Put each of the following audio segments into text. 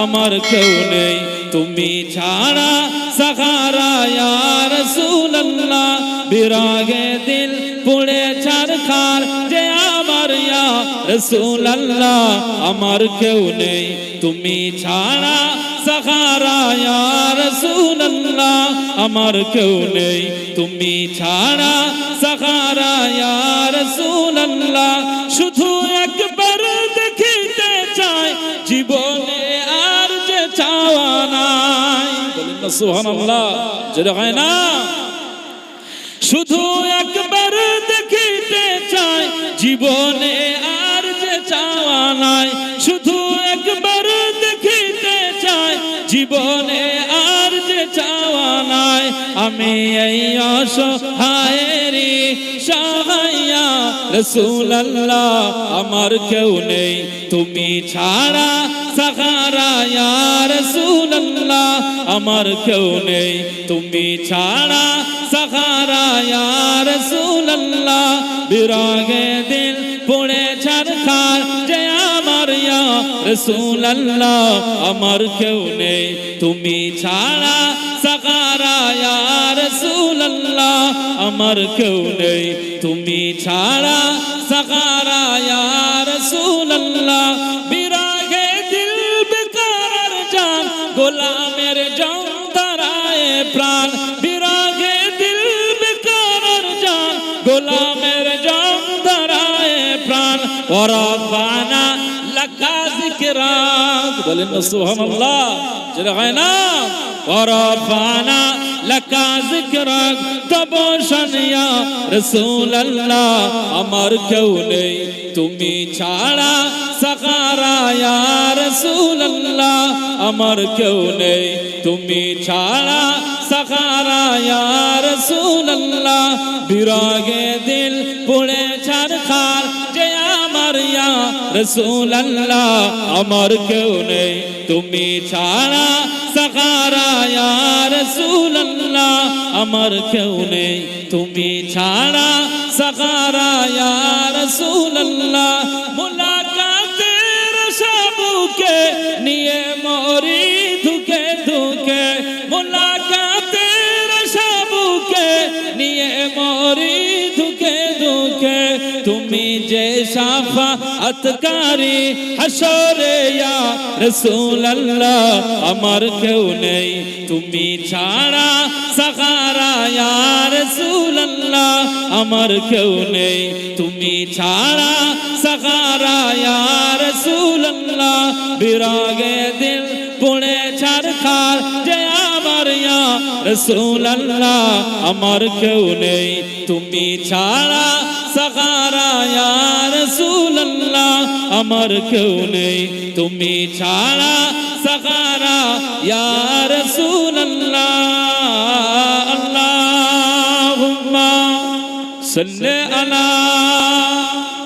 আমার কেউ নেই তুমি ছাড়া সাহারা ইয়া রাসূলুল্লাহ বিরাগে দিল পুড়ে ছারখার যে আমার ইয়া রাসূলুল্লাহ আমার কেউ নেই তুমি ছাড়া সাহারা ইয়া রাসূলুল্লাহ আমার কেউ নেই তুমি ছাড়া সাহারা ইয়া রাসূলুল্লাহ শুধু একবার দেখিতে চাই জীবনে আর যে চাওয়া নাই বলেন না সুবহানাল্লাহ জোরে হয় না শুধু একবার দেখিতে চাই জীবনে আর যে চাওয়া নাই শুধু একবার দেখিতে চাই জীবনে আর যে চাওয়া নাই আমি এই অসহায়েরই সহায়া রাসূলুল্লাহ আমার কেউ নেই তুমি ছাড়া সাহারা ইয়া রাসূলুল্লাহ আমার কেউ নেই তুমি ছাড়া সাহারা ইয়া রাসূলুল্লাহ বিরাগে দিল পুড়ে ছারখার যে আমার ইয়া রাসূলুল্লাহ আমার কেউ নেই তুমি ছাড়া সাহারা ইয়া রাসূলুল্লাহ আমার কেউ নেই তুমি ছাড়া সাহারা ইয়া রাসূলুল্লাহ বিরাগে দিল বেকার জান গোলামের জান ধরায় প্রাণ বিরাগে দিল বেকার জান গোলামের জান ধরায় প্রাণ ওরাফানা লাকা যিকরাক বলেন না সুবহানাল্লাহ যেটা হয় না ওরাফানা লাকা যিকরাক তবশন ইয়া রাসূলুল্লাহ আমার কেউ নেই তুমি ছাড়া সাহারা ইয়া রাসূলুল্লাহ আমার কেউ নেই তুমি ছাড়া সাহারা ইয়া রাসূলুল্লাহ বিরাগে দিল পুড়ে ছারখার যে আমার ইয়া রাসূলুল্লাহ আমার কেউ নেই তুমি ছাড়া সাহারা ইয়া রাসূলুল্লাহ আমার কেউ নেই তুমি ছাড়া সাহারা ইয়া রাসূলুল্লাহ মুলাকাতের সাবুকে নিয়ে মরি ধুকে ধুকে মুলাকাতের সাবুকে নিয়ে মরি ধুকে ধুকে তুমি যে শাফাআতকারী হাসরে ইয়া রাসূলুল্লাহ আমার কেউ নেই তুমি ছাড়া সাহারা ইয়া রাসূলুল্লাহ আমার কেউ নেই তুমি ছাড়া সাহারা ইয়া রাসূলুল্লাহ বিরাগে দিল পুড়ে ছারখার যে আমার ইয়া রাসূলুল্লাহ আমার কেউ নেই তুমি ছাড়া সাহারা ইয়া রাসূলুল্লাহ আমার কেউ নেই তুমি ছাড়া সাহারা ইয়া রাসূলুল্লাহ আল্লাহুম্মা সাল্লি আলা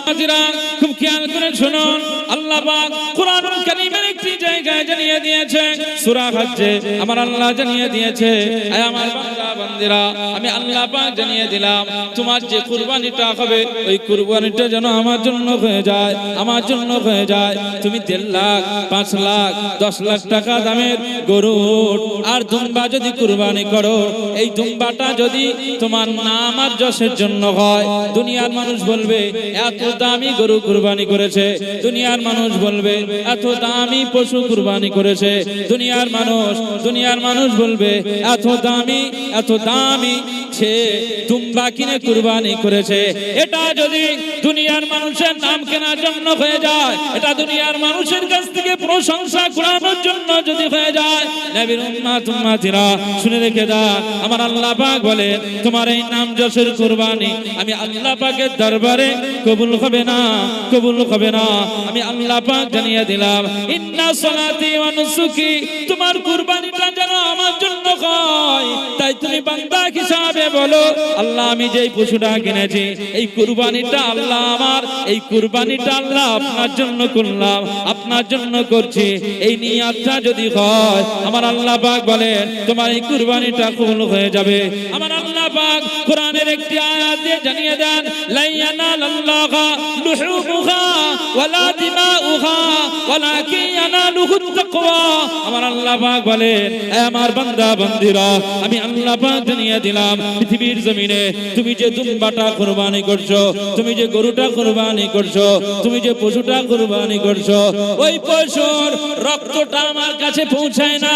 হাজরা খুব খেয়াল করে শুনুন আল্লাহ পাক কোরআনুল কারীমের একটি জায়গায় জানিয়ে দিয়েছে সূরা হজ্জে আমার আল্লাহ জানিয়ে দিয়েছে হে আমার বান্দা বান্দিরা আমি আল্লাহ পাক জানিয়ে দিলাম তোমার যে কুরবানিটা হবে ওই কুরবানিটা যেন আমার জন্য হয়ে যায় আমার জন্য হয়ে যায় তুমি 1.5 লাখ 5 লাখ 10 লাখ টাকা দামের গরু আর দুম্বা যদি কুরবানি করো এই দুম্বাটা যদি তোমার নাম আর যশের জন্য হয় দুনিয়ার মানুষ বলবে এত দামি গরু কুরবানি করেছে দুনিয়ার মানুষ বলবে এত দামি পশু কুরবানি করেছে দুনিয়ার মানুষ বলবে এত দামি সে দুম্বা কিনে কুরবানি করেছে এটা যদি দুনিয়ার মানুষের নাম কেনার জন্য হয়ে যায় এটা দুনিয়ার মানুষের কাছ থেকে প্রশংসা কুড়ানোর জন্য যদি হয়ে যায় নবীর উম্মতিরা শুনে রেখে দাও আমার আল্লাহ পাক বলেন তোমার এই নাম যশের কুরবানি আমি আল্লাহ পাকের দরবারে কবুল হবে না আমি আল্লাহ পাক জানিয়ে দিলাম ইন্না সালাতি ওয়া নুসুকি তোমার কুরবানিটা যেন আমার জন্য হয় তাই তুমি বান্দা হিসাবে বলো আল্লাহ আমি যেই পশুটা কিনেছি এই কুরবানিটা আল্লাহ আমার এই কুরবানিটা আল্লাহ আপনার জন্য করলাম আপনার জন্য করছি এই নিয়তটা যদি হয় আমার আল্লাহ পাক বলেন তোমার এই কুরবানিটা কবুল হয়ে যাবে আমার আল্লাহ পাক কোরআনের একটি আয়াত দিয়ে জানিয়ে দেন লা ইয়ানালাল্লাহা লুহুমুহা ওয়ালা দিমাউহা ওয়ালাকিন ইয়ানালুহু তাকওয়া। আমার আল্লাহ পাক বলেন, এ আমার বান্দা বান্দিরা, আমি আল্লাহ পাক জানিয়ে দিলাম পৃথিবীর জমিনে তুমি যে দুম্বাটা কুরবানি করছো, তুমি যে গরুটা কুরবানি করছো, তুমি যে পশুটা কুরবানি করছো, ওই পশুর রক্তটা আমার কাছে পৌঁছায় না,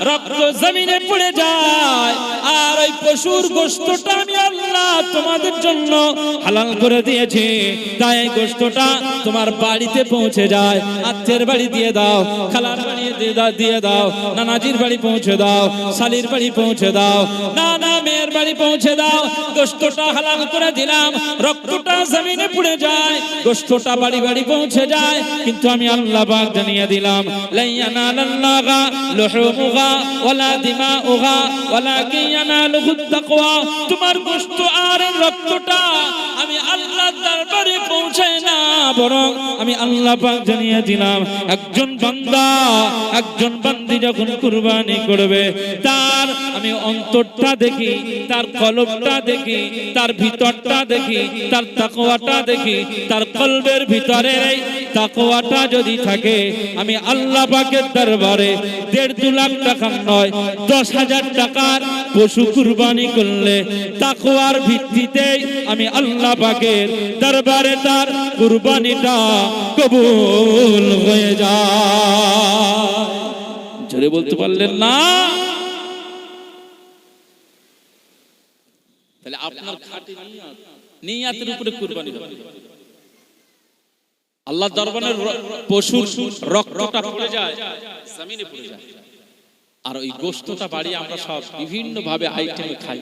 রক্ত জমিনে পড়ে যায়। আর ওই পশুর গোশতটা আমি আল্লাহ তোমাদের জন্য হালাল করে দিয়েছি, তাই গোশতটা তোমার বাড়িতে পৌঁছে যায়। আত্মীয়ের বাড়ি দিয়ে দাও, খালার বাড়ি দিয়ে দাও, নানাজির বাড়ি পৌঁছে দাও, শালির বাড়ি পৌঁছে দাও, নানা মেয়ের বাড়ি পৌঁছে দাও। গোশতটা হালাল করে দিলাম, রক্তটা জমিনে পড়ে যায়, গোশতটা বাড়ি বাড়ি পৌঁছে যায়। কিন্তু আমি আল্লাহ পাক জানিয়ে দিলাম, লা ইয়ানালাল্লাহা লুহুমুহা ওয়ালা দিমাউহা ওয়ালাকিন ইয়ানালুহুত তাকওয়া। তোমার গোশত আর রক্তটা আমি আল্লাহর দরবারে পৌঁছায় না, বরং আমি আল্লাহ পাক জানিয়ে দিলাম, একজন বান্দা একজন বান্দি যখন কুরবানি করবে, তার আমি অন্তরটা দেখি, তার কলবটা দেখি, তার ভিতরটা দেখি, তার তাকওয়াটা দেখি। তার কলবের ভিতরে এই তাকওয়াটা যদি থাকে, আমি আল্লাহ পাকের দরবারে 1.5 লাখ টাকা নয় 10,000 টাকার পশু কুরবানি করলে তাকওয়ার ভিত্তিতে আমি আল্লাহ পাকের দরবারে তার কুরবানিটা কবুল হয়ে যায়। জোরে বলতে পারলেন না? তাহলে আপনার খাঁটি নিয়তের উপরে কুরবানি হবে। আল্লাহ দরবারে পশুর রক্তটা পড়ে যায়, জমিনে পড়ে যায়, আর ওই গোশতটা বাড়ি আমরা সব বিভিন্ন ভাবে আইটেমে খাই।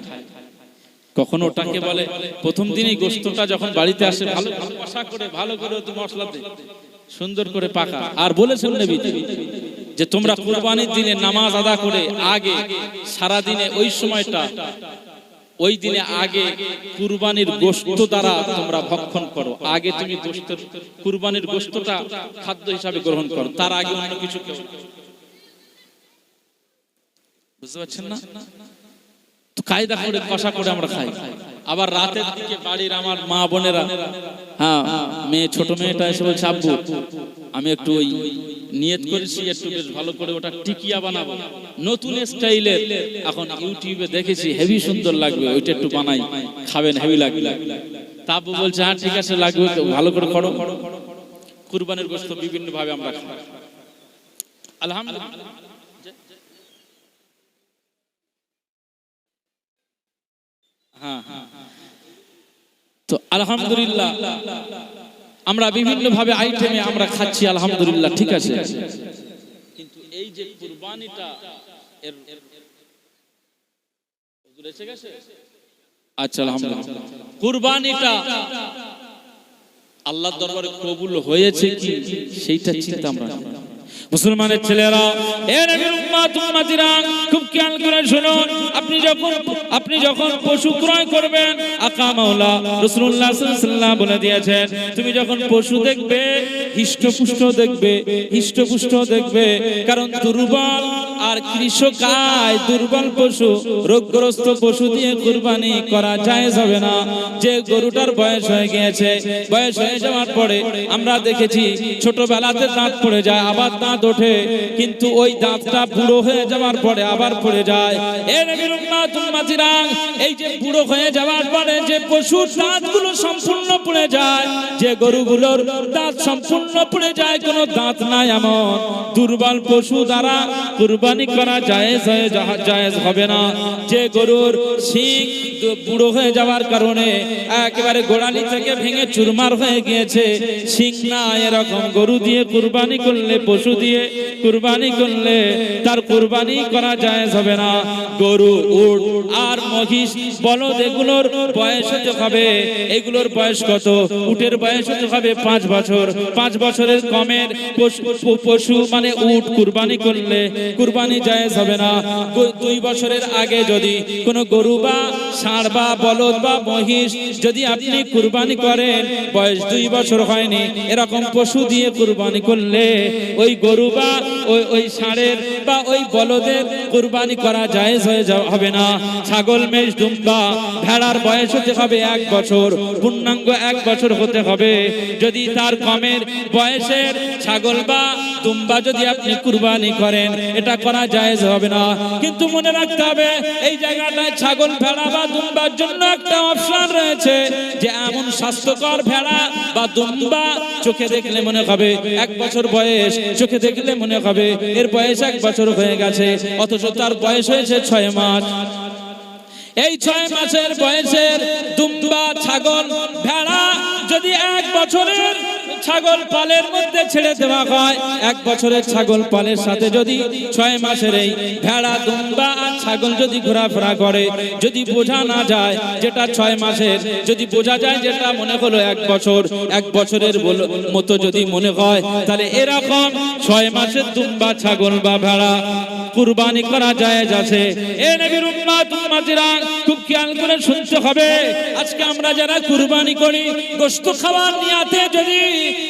কখনো ওটাকে বলে প্রথম দিনই গোশতটা যখন বাড়িতে আসে ভালো কষা করে, ভালো করে মশলা দিয়ে সুন্দর করে পাকা। আর বলেছেন নবী যে তোমরা কুরবানির দিনে নামাজ আদা করে আগে সারা দিনে ওই সময়টা, ওই দিনে আগে কুরবানির গোশত দ্বারা তোমরা ভক্ষণ করো। আগে তুমি কুরবানির গোশতটা খাদ্য হিসাবে গ্রহণ করো, তার আগে অন্য কিছু খেও। বুঝতে পারছেন না? তো কায়দা করে কষা করে আমরা খাই। আবার রাতের দিকে বাড়ির আমার মা বোনেরা, হ্যাঁ মেয়ে, ছোট মেয়েটা এসে বলছে, আব্বু আমি একটু ওই নিয়ত করেছি একটু বেশ ভালো করে ওটা টিকিয়া বানাবো, নতুন স্টাইলের, এখন ইউটিউবে দেখেছি হেভি সুন্দর লাগবে, ওইটা একটু বানাই, খাবেন, হেভি লাগবে। তা আব্বু বলছে, হ্যাঁ ঠিক আছে, লাগবে, ভালো করে করো। কুরবানির গোশত বিভিন্ন ভাবে আমরা খাই, আলহামদুলিল্লাহ। হ্যাঁ, তো আলহামদুলিল্লাহ আমরা বিভিন্ন ভাবে আইটেমে আমরা খাচ্ছি, আলহামদুলিল্লাহ, ঠিক আছে। কিন্তু এই যে কুরবানিটা আচ্ছা, আলহামদুলিল্লাহ, কুরবানিটা আল্লাহর দরবারে কবুল হয়েছে কি সেইটা চিন্তা আমরা। মুসলমানের ছেলেরা, এ নবীর উম্মত উম্মতিরা, খুব খেয়াল করে শুনুন। আপনি যখন পশু ক্রয় করবেন, আকা মাওলা রাসূলুল্লাহ সাল্লাল্লাহু আলাইহি ওয়াসাল্লাম বলে দিয়েছেন, তুমি যখন পশু দেখবে হিষ্টপুষ্ট দেখবে, কারণ দুর্বল আর কৃষকায় দুর্বল পশু, রোগগ্রস্ত পশু দিয়ে কুরবানি করা জায়েজ হবে না। যে গরুটার বয়স হয়ে গিয়েছে, বয়স হয়ে যাওয়ার পরে আমরা দেখেছি ছোটবেলাতে দাঁত পড়ে যায়, আবার দাঁত ওঠে, কিন্তু ওই দাঁতটা বুড়ো হয়ে যাওয়ার পরে আবার পড়ে যায়। এ নবীর উম্মত উম্মতিরা, এই যে বুড়ো হয়ে যাওয়ার পরে যে পশুর দাঁতগুলো সম্পূর্ণ পড়ে যায়, যে গরুগুলোর দাঁত সম্পূর্ণ পড়ে যায়, কোনো দাঁত নাই, এমন দুর্বল পশু দ্বারা কুরবানি করা জায়েজ হবে না। যে গরুর শিং বুড়ো হয়ে যাওয়ার কারণে একেবারে গোড়ালি থেকে ভেঙে চুরমার হয়ে গিয়েছে, শিং না, এরকম গরু দিয়ে কুরবানি করলে, পশু দিয়ে কুরবানি করলে তার কুরবানি করা জায়েজ হবে না। গরু, উট আর মহিষ, বলদ, এগুলোর বয়স হতে হবে, এগুলোর বয়স কত? উটের বয়স হতে হবে 5 বছর। 5 বছরের কমের পশু মানে উট কুরবানি করলে কুরবানি জায়েজ হবে না। 2 বছরের আগে যদি কোনো গরু বা ষাঁড় বা বলদ বা মহিষ যদি আপনি কুরবানি করেন, বয়স 2 বছর হয়নি, এরকম পশু দিয়ে কুরবানি করলে ওই গরু বা ওই ষাঁড়ের বা ওই বলদের কুরবানি করা জায়েজ হয়ে হবে না। ছাগল, মেষ, দুম্বা, ভেড়ার বয়স হতে হবে 1 বছর, পূর্ণাঙ্গ 1 বছর হতে হবে। যদি তার কমের বয়সের ছাগল বা দুম্বা যদি আপনি কুরবানি করেন এটা করা জায়েজ হবে না। কিন্তু মনে রাখতে হবে এই জায়গাটায় ছাগল ভেড়া বা দুম্বার জন্য একটা অপশন রয়েছে যে এমন স্বাস্থ্যকর ভেড়া বা দুম্বা চোখে দেখলে মনে হবে 1 বছর বয়স, চোখে দেখলে মনে হবে এর বয়স 1 বছর হয়ে গেছে, অথচ তার বয়স হয়েছে 6 মাস। এই 6 মাসের বয়সের দুম্বা ছাগল ভেড়া যদি 1 বছরের ছাগল পালের মধ্যে ছেড়ে দেওয়া হয়, 1 বছরের ছাগল পালের সাথে যদি 6 মাসের এই ভেড়া দুম্বা আর ছাগল যদি ঘোরাফেরা করে, যদি বোঝা না যায় যেটা 6 মাসের, যদি বোঝা যায় যেটা মনে হলো 1 বছর, 1 বছরের মতো যদি মনে হয়, তাহলে এরকম 6 মাসের দুম্বা ছাগল বা ভেড়া কুরবানি করা জায়েজ আছে। এ নবীর উম্মত উম্মতিরা খুব খেয়াল করে শুনতে হবে। আজকে আমরা যারা কুরবানি করি, গোশত খাওয়ার নিয়াতে যদি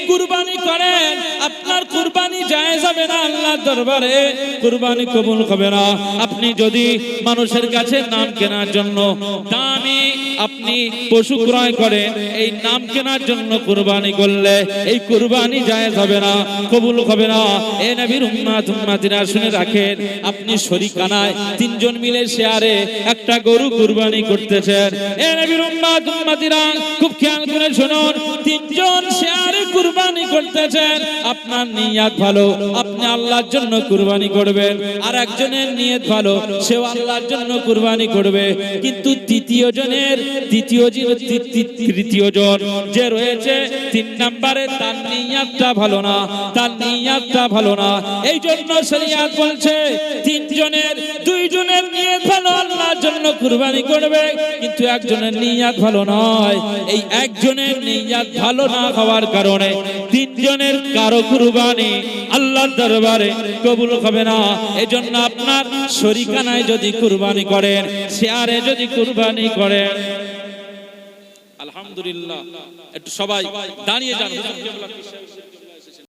কুরবানি করেন, আপনার কুরবানি জায়েজ হবে না, আল্লাহর দরবারে কুরবানি কবুল হবে না। আপনি যদি মানুষের কাছে নাম কেনার জন্য দামি আপনি পশু ক্রয় করেন, এই নাম কেনার জন্য কুরবানি করলে এই কুরবানি জায়েজ হবে না, কবুল হবে না। এ নবীর উম্মত উম্মতিরা শুনে রাখেন, আপনি শরিকানায় 3 জন মিলে শেয়ারে একটা গরু কুরবানি করতেছেন। এ নবীর উম্মত উম্মতিরা খুব খেয়াল করে শুনুন, 3 জন শেয়ারে কুরবানি করতেছেন। আপনার নিয়ত ভালো, আপনি আল্লাহর জন্য কুরবানি করবেন, আর একজনের নিয়ত ভালো, সেও আল্লাহর জন্য কুরবানি করবে। কিন্তু তৃতীয় জন যে রয়েছে 3 নম্বরে, তার নিয়তটা ভালো না, তার নিয়তটা ভালো না। এই জন্য শরীয়ত বলছে 3 জনের 2 জনের নিয়ত ভালো, আল্লাহর জন্য কুরবানি করবে, কিন্তু একজনের নিয়ত ভালো নয়। এই একজনের নিয়ত ভালো না হওয়ার কারণে 3 জনের কারো কুরবানি আল্লাহর দরবারে কবুল হবে না। এজন্য আপনার শরিকানায় যদি কুরবানি করেন, শেয়ারে যদি কুরবানি করেন, আলহামদুলিল্লাহ, একটু সবাই দাঁড়িয়ে যান।